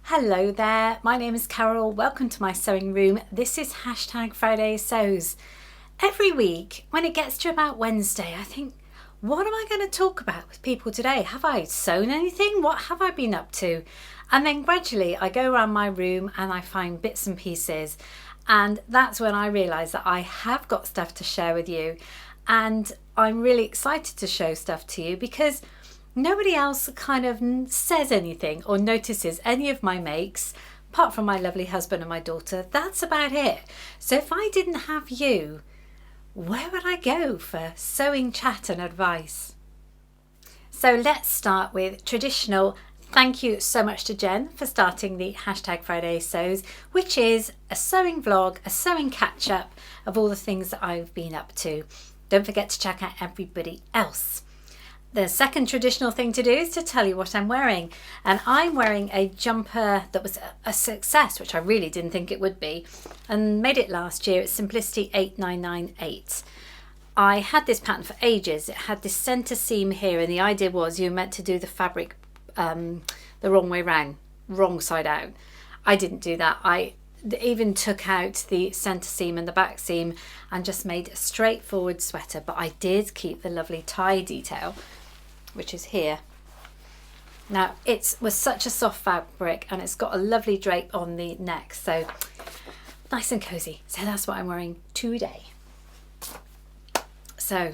Hello there, my name is Carole. Welcome to my sewing room. This is #Friday Sews. Every week when it gets to about Wednesday, I think, what am I going to talk about with people today? Have I sewn anything? What have I been up to? And then gradually I go around my room and I find bits and pieces, and that's when I realise that I have got stuff to share with you. And I'm really excited to show stuff to you because nobody else kind of says anything or notices any of my makes, apart from my lovely husband and my daughter. That's about it. So if I didn't have you, where would I go for sewing chat and advice? So let's start with traditional thank you so much to Jen for starting the #Friday Sews, which is a sewing vlog, a sewing catch up of all the things that I've been up to. Don't forget to check out everybody else. The second traditional thing to do is to tell you what I'm wearing, and I'm wearing a jumper that was a success, which I really didn't think it would be, and made it last year. It's Simplicity 8998. I had this pattern for ages. It had this centre seam here, and the idea was you were meant to do the fabric the wrong way round, wrong side out. I didn't do that. I even took out the centre seam and the back seam and just made a straightforward sweater, but I did keep the lovely tie detail, which is here. Now it was such a soft fabric and it's got a lovely drape on the neck, so nice and cozy. So that's what I'm wearing today. So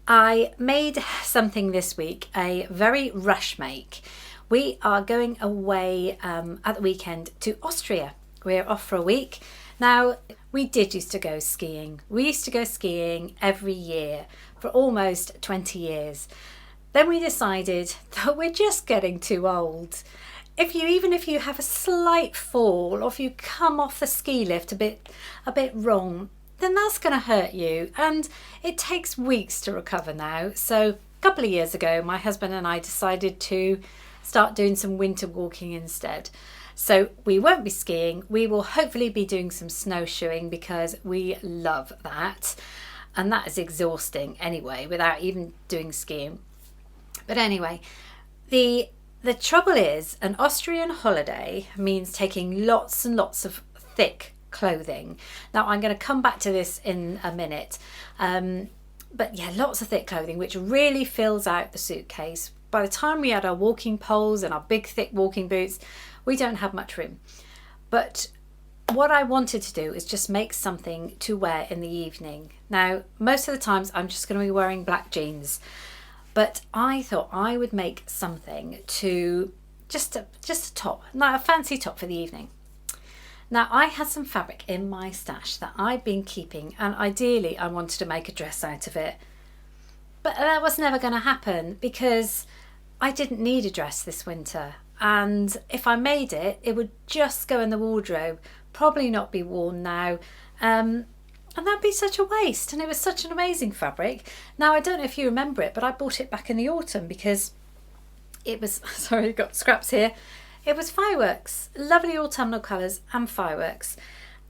I made something this week, a very rush make. We are going away at the weekend to Austria. We're off for a week. Now, we did used to go skiing. We used to go skiing every year for almost 20 years. Then we decided that we're just getting too old. Even if you have a slight fall, or if you come off the ski lift a bit wrong, then that's going to hurt you, and it takes weeks to recover now. So a couple of years ago, my husband and I decided to start doing some winter walking instead. So we won't be skiing. We will hopefully be doing some snowshoeing because we love that, and that is exhausting anyway without even doing skiing. But anyway, the trouble is, an Austrian holiday means taking lots and lots of thick clothing. Now I'm going to come back to this in a minute, but yeah, lots of thick clothing which really fills out the suitcase. By the time we had our walking poles and our big thick walking boots, we don't have much room. But what I wanted to do is just make something to wear in the evening. Now most of the times I'm just going to be wearing black jeans, but I thought I would make something to just a top, not a fancy top for the evening. Now I had some fabric in my stash that I'd been keeping, and ideally I wanted to make a dress out of it. But that was never going to happen because I didn't need a dress this winter, and if I made it, it would just go in the wardrobe, probably not be worn now, and that'd be such a waste. And it was such an amazing fabric. Now I don't know if you remember it, but I bought it back in the autumn because it was, sorry, I've got scraps here. It was fireworks, lovely autumnal colours and fireworks.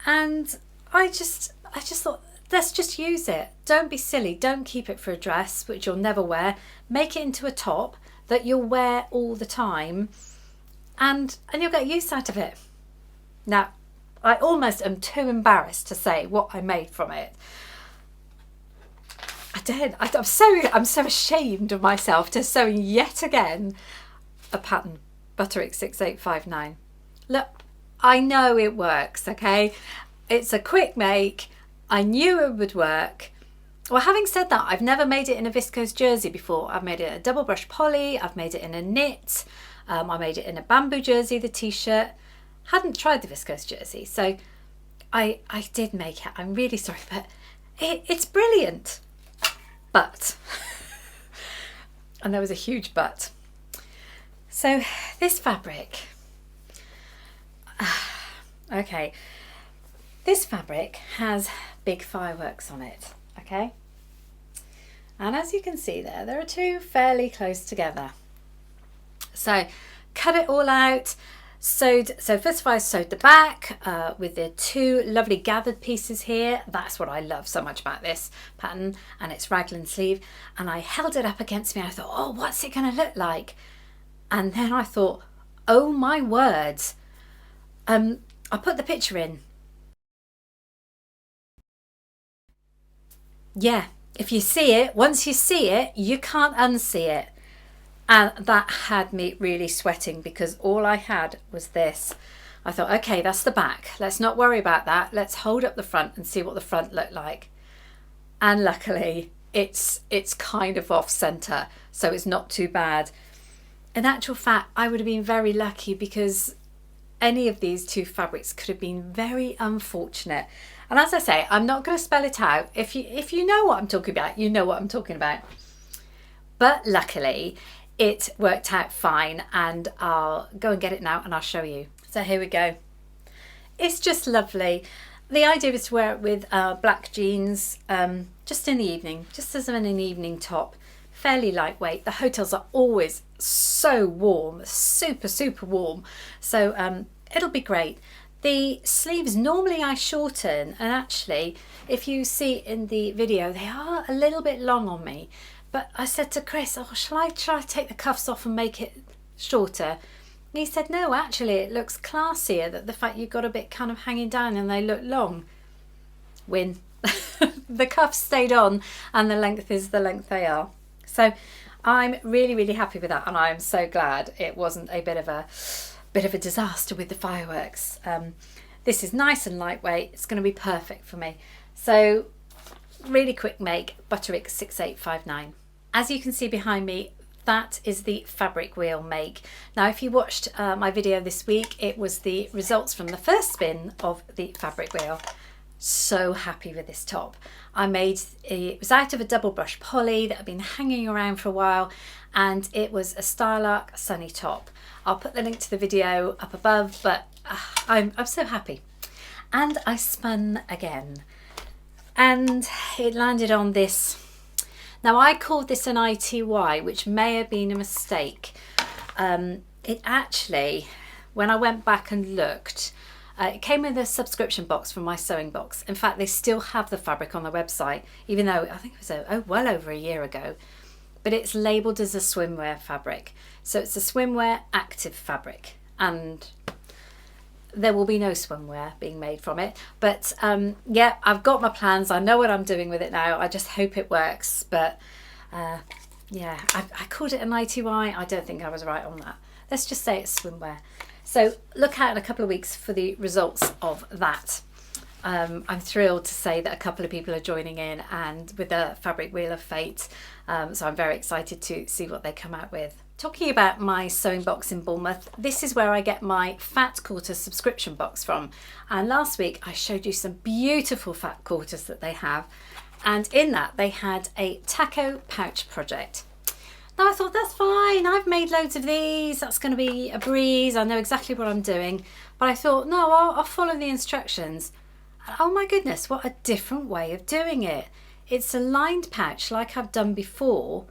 And I just thought, let's just use it. Don't be silly. Don't keep it for a dress, which you'll never wear. Make it into a top that you'll wear all the time, and you'll get use out of it. Now, I almost am too embarrassed to say what I made from it. I did. I'm so ashamed of myself to sewing yet again a pattern. Butterick 6859. Look, I know it works, okay? It's a quick make. I knew it would work. Well, having said that, I've never made it in a viscose jersey before. I've made it in a double brush poly. I've made it in a knit. I made it in a bamboo jersey, the t-shirt. Hadn't tried the viscose jersey, so I did make it. I'm really sorry, but it's brilliant. But, and there was a huge but. So this fabric, okay, this fabric has big fireworks on it, okay? And as you can see there are two fairly close together. So cut it all out, sewed, so first of all I sewed the back with the two lovely gathered pieces here. That's what I love so much about this pattern, and its raglan sleeve. And I held it up against me and I thought, oh, what's it going to look like? And then I thought, oh my words. I put the picture in. Yeah, if you see it, once you see it, you can't unsee it. And that had me really sweating because all I had was this. I thought, okay, that's the back. Let's not worry about that. Let's hold up the front and see what the front looked like. And luckily, it's kind of off centre, so it's not too bad. In actual fact, I would have been very lucky because any of these two fabrics could have been very unfortunate. And as I say, I'm not going to spell it out. If you know what I'm talking about, you know what I'm talking about. But luckily, it worked out fine, and I'll go and get it now and I'll show you. So here we go. It's just lovely. The idea was to wear it with black jeans just in the evening, just as an evening top. Fairly lightweight. The hotels are always so warm, super, super warm. So it'll be great. The sleeves normally I shorten, and actually, if you see in the video, they are a little bit long on me. But I said to Chris, oh, shall I try to take the cuffs off and make it shorter? And he said, no, actually, it looks classier, that the fact you've got a bit kind of hanging down and they look long. Win. The cuffs stayed on and the length is the length they are. So I'm really, really happy with that, and I'm so glad it wasn't a bit of a disaster with the fireworks. This is nice and lightweight. It's going to be perfect for me. So really quick make, Butterick 6859. As you can see behind me, that is the fabric wheel make. Now, if you watched my video this week, it was the results from the first spin of the fabric wheel. So happy with this top. It was out of a double brush poly that had been hanging around for a while, and it was a Stylarc sunny top. I'll put the link to the video up above, but I'm so happy. And I spun again, and it landed on this. Now, I called this an ITY, which may have been a mistake. It actually, when I went back and looked, it came with a subscription box from my sewing box. In fact, they still have the fabric on their website, even though I think it was well over a year ago. But it's labelled as a swimwear fabric. So it's a swimwear active fabric, and there will be no swimwear being made from it. But yeah, I've got my plans. I know what I'm doing with it now. I just hope it works. But yeah, I called it an ITY. I don't think I was right on that. Let's just say it's swimwear. So look out in a couple of weeks for the results of that. I'm thrilled to say that a couple of people are joining in, and with the fabric wheel of fate. So I'm very excited to see what they come out with. Talking about my sewing box in Bournemouth, this is where I get my Fat Quarter subscription box from. And last week I showed you some beautiful fat quarters that they have. And in that they had a taco pouch project. Now I thought, that's fine, I've made loads of these, that's going to be a breeze, I know exactly what I'm doing. But I thought, no, I'll follow the instructions. And oh my goodness, what a different way of doing it. It's a lined pouch like I've done before,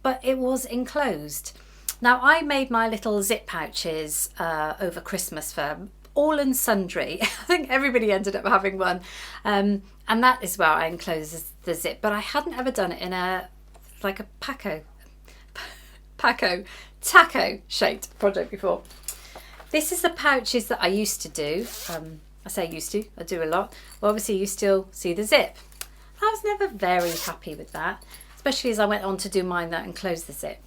but it was enclosed. Now, I made my little zip pouches over Christmas for all and sundry. I think everybody ended up having one. And that is where I enclose the zip. But I hadn't ever done it in like a taco shaped project before. This is the pouches that I used to do. I say used to, I do a lot. Well, obviously you still see the zip. I was never very happy with that, especially as I went on to do mine that enclosed the zip.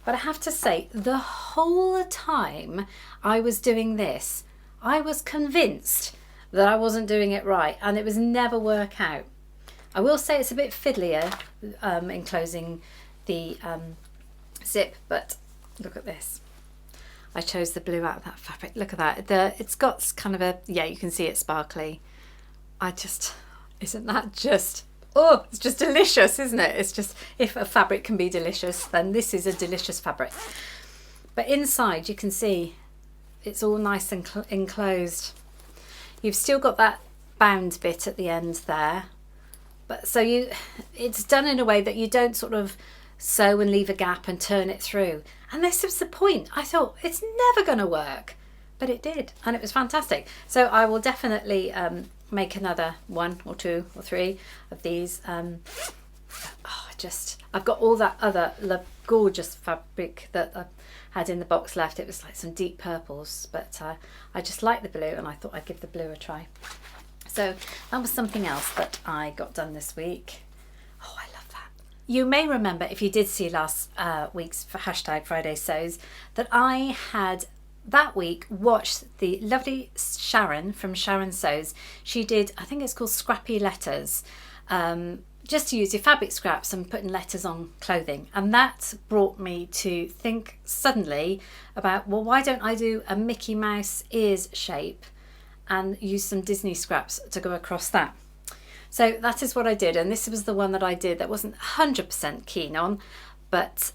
But I have to say, the whole time I was doing this, I was convinced that I wasn't doing it right, and it was never work out. I will say it's a bit fiddlier enclosing the zip, but look at this. I chose the blue out of that fabric. Look at that. It's got kind of yeah, you can see it sparkly. Isn't that just, oh, it's just delicious, isn't it? It's just, if a fabric can be delicious, then this is a delicious fabric. But inside you can see it's all nice and enclosed. You've still got that bound bit at the end there, but so it's done in a way that you don't sort of sew and leave a gap and turn it through. And this was the point. I thought, it's never going to work. but it did, and it was fantastic. So I will definitely make another 1 or 2 or 3 of these. I've got all that other gorgeous fabric that I had in the box left. It was like some deep purples, but I just like the blue, and I thought I'd give the blue a try. So that was something else that I got done this week. Oh, I love that. You may remember, if you did see last week's hashtag Friday Sews, that I had that week watched the lovely Sharon from Sharon Sews. She did, I think it's called Scrappy Letters, just to use your fabric scraps and putting letters on clothing. And that brought me to think suddenly about, well, why don't I do a Mickey Mouse ears shape and use some Disney scraps to go across that. So that is what I did, and this was the one that I did that wasn't 100% keen on, but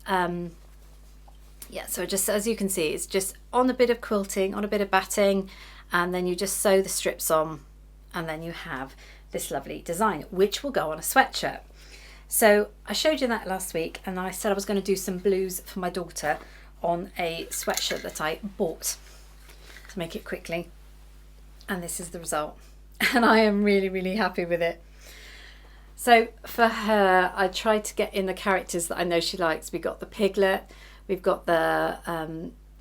yeah, so just as you can see, it's just on a bit of quilting, on a bit of batting, and then you just sew the strips on, and then you have this lovely design, which will go on a sweatshirt. So I showed you that last week, and I said I was going to do some blues for my daughter on a sweatshirt that I bought to make it quickly. And this is the result. And I am really, really happy with it. So for her, I tried to get in the characters that I know she likes. We've got the Piglet, we've got the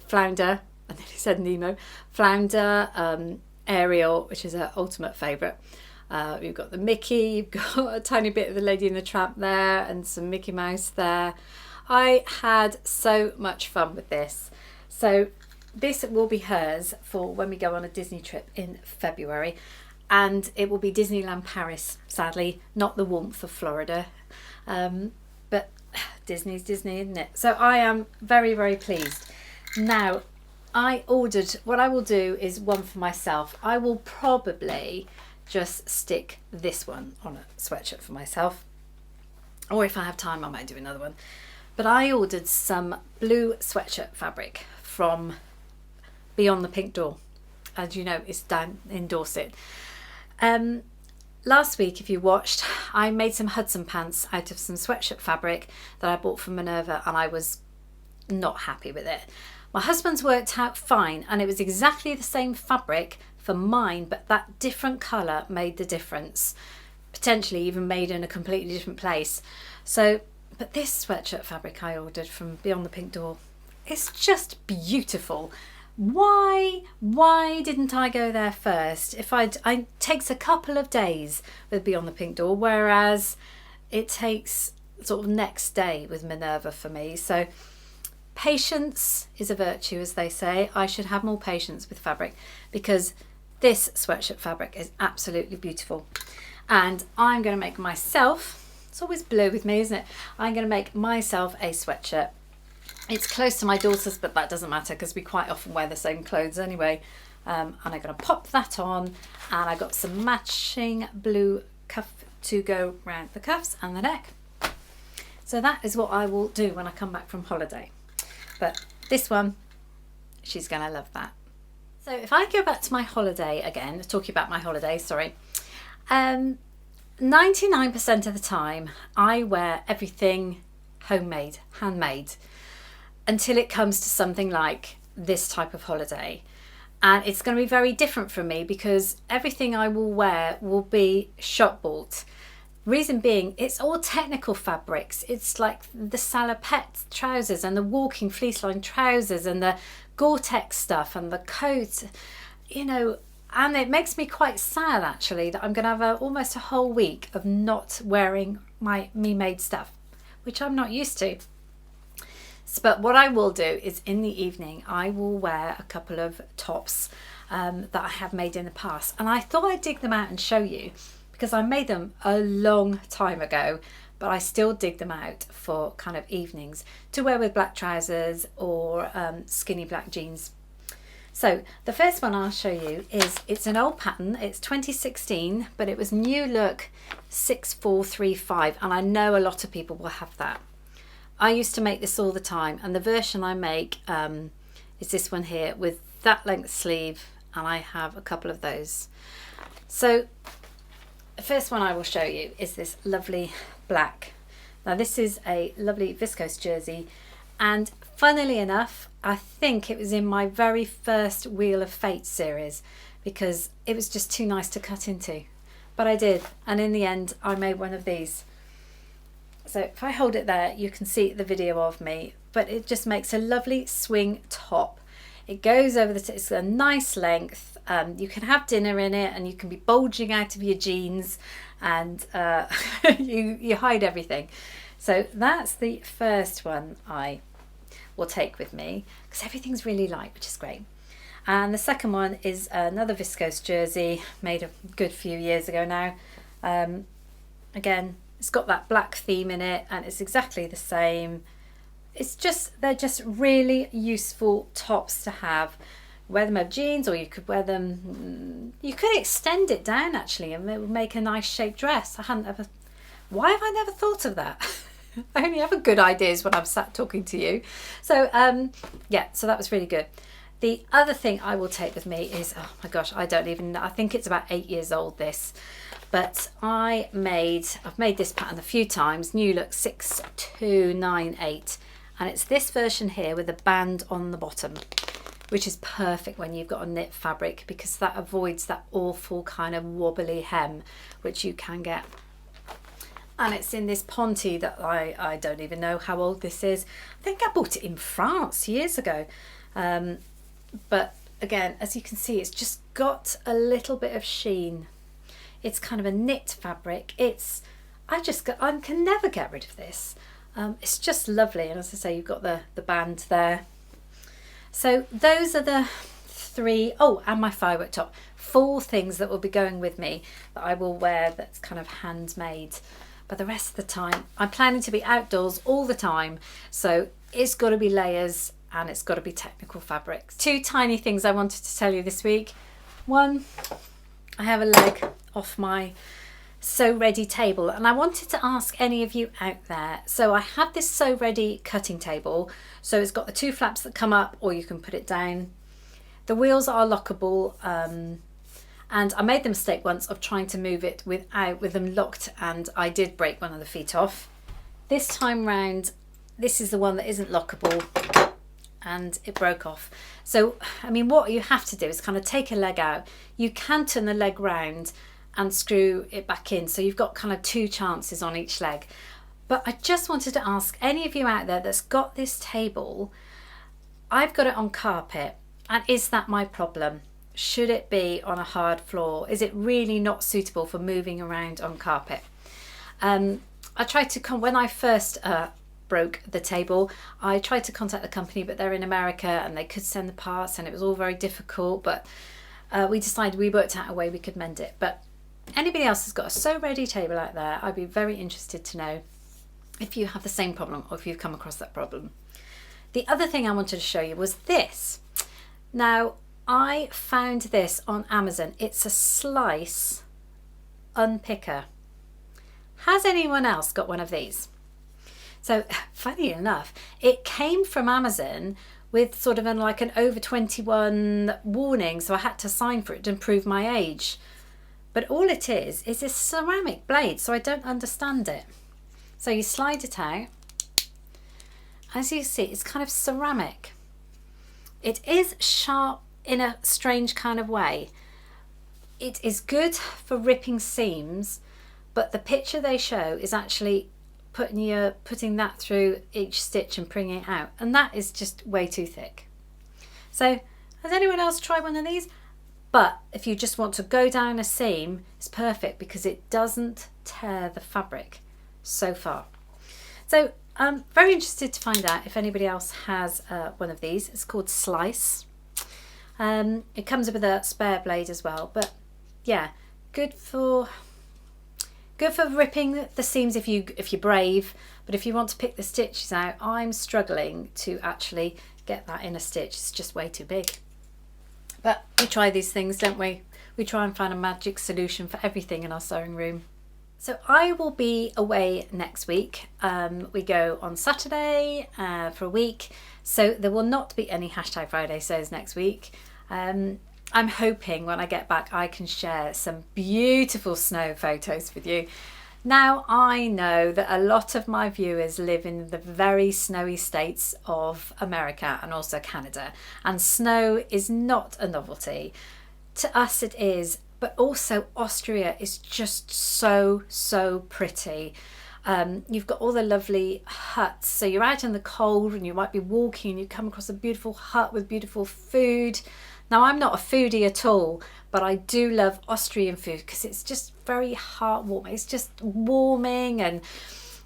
Flounder, I nearly said Nemo, Flounder, Ariel, which is her ultimate favourite. You've got the Mickey, you've got a tiny bit of the Lady and the Tramp there, and some Mickey Mouse there. I had so much fun with this. So this will be hers for when we go on a Disney trip in February, and it will be Disneyland Paris, sadly, not the warmth of Florida, but Disney's Disney, isn't it? So I am very, very pleased. Now, I ordered, what I will do is one for myself. I will probably just stick this one on a sweatshirt for myself, or if I have time I might do another one. But I ordered some blue sweatshirt fabric from Beyond the Pink Door. As you know, it's down in Dorset. Last week, if you watched, I made some Hudson pants out of some sweatshirt fabric that I bought from Minerva, and I was not happy with it. My husband's worked out fine, and it was exactly the same fabric for mine, but that different colour made the difference, potentially even made in a completely different place. So, but this sweatshirt fabric I ordered from Beyond the Pink Door, it's just beautiful. Why didn't I go there first? It takes a couple of days with Beyond the Pink Door, whereas it takes sort of next day with Minerva for me. So patience is a virtue, as they say. I should have more patience with fabric, because this sweatshirt fabric is absolutely beautiful. And I'm going to make myself, it's always blue with me, isn't it? I'm going to make myself a sweatshirt. It's close to my daughter's, but that doesn't matter because we quite often wear the same clothes anyway. And I'm going to pop that on, and I got some matching blue cuff to go round the cuffs and the neck. So that is what I will do when I come back from holiday. But this one, she's going to love that. So if I go back to my holiday again, talking about my holiday, sorry, 99% of the time I wear everything homemade, handmade, until it comes to something like this type of holiday. And it's going to be very different from me, because everything I will wear will be shop bought. Reason being, it's all technical fabrics. It's like the salopette trousers and the walking fleece line trousers and the Gore-Tex stuff and the coat, you know, and it makes me quite sad actually that I'm going to have almost a whole week of not wearing my me-made stuff, which I'm not used to. But what I will do is in the evening I will wear a couple of tops that I have made in the past, and I thought I'd dig them out and show you, because I made them a long time ago, but I still dig them out for kind of evenings to wear with black trousers or skinny black jeans. So the first one I'll show you it's an old pattern. It's 2016, but it was New Look 6435, and I know a lot of people will have that. I used to make this all the time, and the version I make is this one here with that length sleeve, and I have a couple of those. So the first one I will show you is this lovely black. Now this is a lovely viscose jersey, And funnily enough, I think it was in my very first Wheel of Fate series, because it was just too nice to cut into. But I did, and in the end I made one of these. So if I hold it there, you can see the video of me, but it just makes a lovely swing top. It goes over it's a nice length. You can have dinner in it, and you can be bulging out of your jeans, and you hide everything. So that's the first one I will take with me, because everything's really light, which is great. And the second one is another viscose jersey made a good few years ago now. Again, it's got that black theme in it, and it's exactly the same. They're just really useful tops to have. Wear them over jeans, or you could wear them, you could extend it down actually, and it would make a nice shaped dress. Why have I never thought of that? I only have good ideas when I'm sat talking to you. So yeah, so that was really good. The other thing I will take with me is, oh my gosh, I don't even know. I think it's about 8 years old, this. But I've made this pattern a few times, New Look 6298. And it's this version here with a band on the bottom, which is perfect when you've got a knit fabric, because that avoids that awful kind of wobbly hem, which you can get. And it's in this Ponte that I don't even know how old this is. I think I bought it in France years ago. But again, as you can see, it's just got a little bit of sheen. It's kind of a knit fabric. I can never get rid of this. It's just lovely. And as I say, you've got the band there. So those are the three, and my firework top. 4 things that will be going with me that I will wear that's kind of handmade. But the rest of the time, I'm planning to be outdoors all the time. So it's got to be layers, and it's got to be technical fabrics. 2 tiny things I wanted to tell you this week. One, I have a leg off my Sew Ready table, and I wanted to ask any of you out there. So I have this Sew Ready cutting table. So it's got the 2 flaps that come up, or you can put it down. The wheels are lockable, and I made the mistake once of trying to move it with them locked, and I did break one of the feet off. This time round, this is the one that isn't lockable, and it broke off. So, I mean, what you have to do is kind of take a leg out. You can turn the leg round and screw it back in. So you've got kind of 2 chances on each leg. But I just wanted to ask any of you out there that's got this table, I've got it on carpet, and is that my problem? Should it be on a hard floor? Is it really not suitable for moving around on carpet? I tried to when I first broke the table, I tried to contact the company, but they're in America and they could send the parts, and it was all very difficult. But we worked out a way we could mend it. But anybody else has got a Sew Ready table out there, I'd be very interested to know if you have the same problem, or if you've come across that problem. The other thing I wanted to show you was this. Now, I found this on Amazon. It's a slice unpicker. Has anyone else got one of these? So funny enough, it came from Amazon with sort of like an over 21 warning, so I had to sign for it to prove my age. But all it is a ceramic blade, so I don't understand it. So you slide it out. As you see, it's kind of ceramic. It is sharp in a strange kind of way. It is good for ripping seams, but the picture they show is actually putting that through each stitch and bringing it out, and that is just way too thick. So has anyone else tried one of these? But if you just want to go down a seam, it's perfect because it doesn't tear the fabric so far. So I'm very interested to find out if anybody else has one of these. It's called Slice. It comes with a spare blade as well, but yeah, good for ripping the seams if you're brave. But if you want to pick the stitches out, I'm struggling to actually get that in a stitch. It's just way too big. But we try these things, don't we? We try and find a magic solution for everything in our sewing room. So I will be away next week. We go on Saturday for a week, so there will not be any #Friday sews next week. I'm hoping when I get back I can share some beautiful snow photos with you. Now, I know that a lot of my viewers live in the very snowy states of America and also Canada, and snow is not a novelty. To us it is, but also Austria is just so pretty. You've got all the lovely huts, so you're out in the cold and you might be walking and you come across a beautiful hut with beautiful food. Now, I'm not a foodie at all, but I do love Austrian food because it's just very heartwarming. It's just warming, and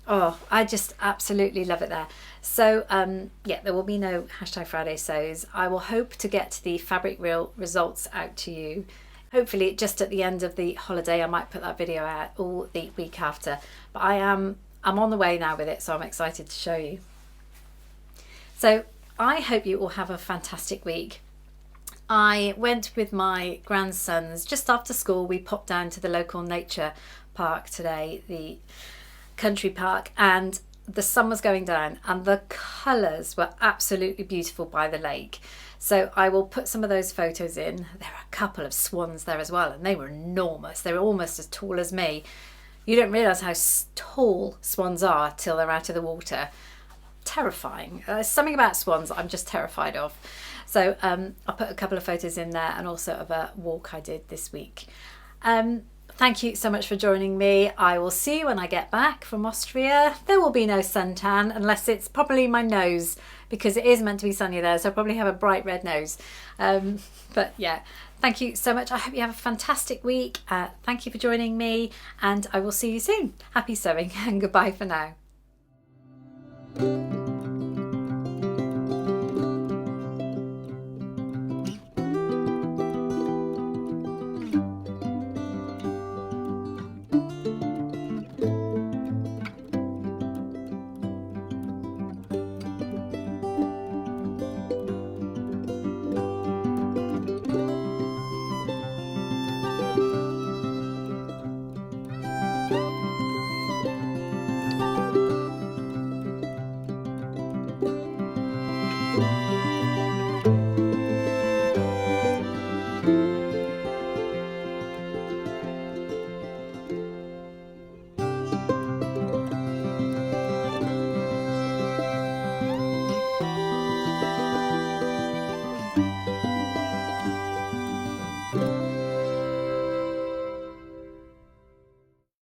oh, I just absolutely love it there. So yeah, there will be no #Friday sews. I will hope to get the fabric reel results out to you. Hopefully just at the end of the holiday. I might put that video out all the week after, but I'm on the way now with it, so I'm excited to show you. So I hope you all have a fantastic week. I went with my grandsons just after school. We popped down to the local nature park today, the country park, and the sun was going down and the colours were absolutely beautiful by the lake. So I will put some of those photos in. There are a couple of swans there as well, and they were enormous. They were almost as tall as me. You don't realise how tall swans are till they're out of the water. Terrifying. There's something about swans I'm just terrified of. So I'll put a couple of photos in there, and also of a walk I did this week. Thank you so much for joining me. I will see you when I get back from Austria. There will be no suntan unless it's probably my nose, because it is meant to be sunny there, so I'll probably have a bright red nose. But yeah, thank you so much. I hope you have a fantastic week. Thank you for joining me, and I will see you soon. Happy sewing and goodbye for now.